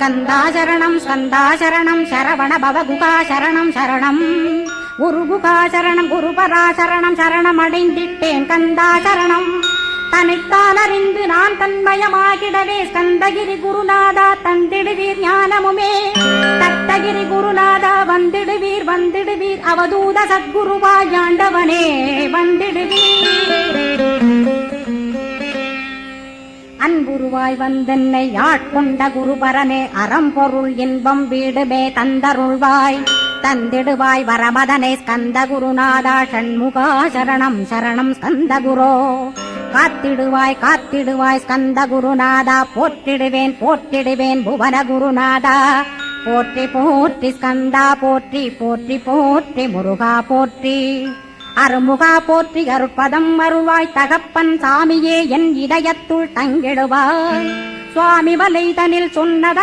ஸ்கந்தா சரணம் சரவண பவகுகா சரணம் குருகுகா சரணம் குருபரா சரணம் அடைந்திட்டேன் கந்தா சரணம் தன்னைத்தான் அறிந்து நான் தன்மயமாகிடவே ஸ்கந்தகிரி குருநாதா தந்திடுவீர் ஞானமுமே தத்தகிரி குருநாதா வந்திடுவீர் அவதூத சத்குருவாய் ஆண்டவனே வந்திடுவீர் அன்புருவாய் வந்தென்னை ஆட்கொண்ட குருபரனே அறம்பொருள் இன்பம் வீடுமே தந்தருள்வாய் தந்திடுவாய் வரமதனே ஸ்கந்த குருநாதா ஷண்முகா சரணம் ஸ்கந்த குரோ காத்திடுவாய் ஸ்கந்த குருநாதா போற்றிடுவேன் புவன குருநாதா போற்றி ஸ்கந்தா போற்றி முருகா போற்றி அருமுகா போற்றி அருட்பதம் அருள்வாய் தகப்பன் சாமியே என் இதயத்துள் தங்கிடுவாய் சுவாமி வலைதனில் சொன்னதன்